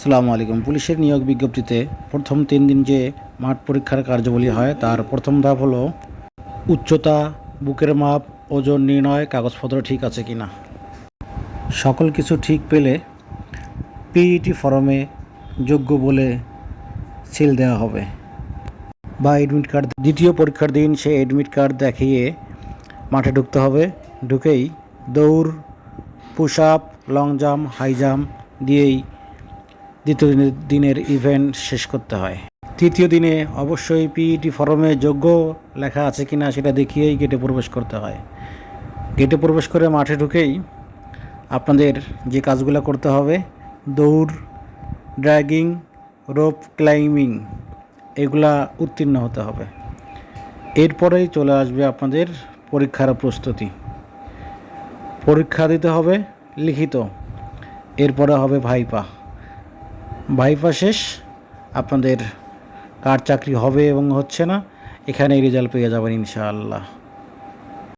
আসসালামু আলাইকুম। পুলিশের নিয়োগ বিজ্ঞপ্তিতে প্রথম 3 দিন যে মাঠ পরীক্ষার কার্যাবলী হয় তার প্রথম ধাপ হলো উচ্চতা, বুকের মাপ, ওজন নির্ণয়, কাগজপত্র ঠিক আছে কিনা। সকল কিছু ঠিক পেলে পিইটি ফর্মে যোগ্য বলে সিল দেওয়া হবে বা এডমিট কার্ড। দ্বিতীয় পরীক্ষার দিন সে এডমিট কার্ড দেখিয়ে মাঠে ঢুকতে হবে। ঢুকেই দৌড়, push up, long jump, high jump দিয়েই দ্বিতীয় দিনের ইভেন্ট শেষ করতে হয়। তৃতীয় দিনে অবশ্যই পিইটি ফর্মে যোগ্য লেখা আছে কিনা সেটা দেখিয়েই গেটে প্রবেশ করতে হয়। গেটে প্রবেশ করে মাঠে ঢুকেই আপনাদের যে কাজগুলো করতে হবে, দৌড়, ড্র্যাগিং, রোপ ক্লাইম্বিং, এগুলা উত্তীর্ণ হতে হবে। এরপরেই চলে আসবে আপনাদের পরীক্ষার প্রস্তুতি। পরীক্ষা দিতে হবে লিখিত, এরপরে হবে ভাইপা। ভাইপা শেষ, আপনাদের কার চাকরি হবে এবং হচ্ছে না এখানেই রেজাল্ট পেয়ে যাবেন ইনশাআল্লাহ।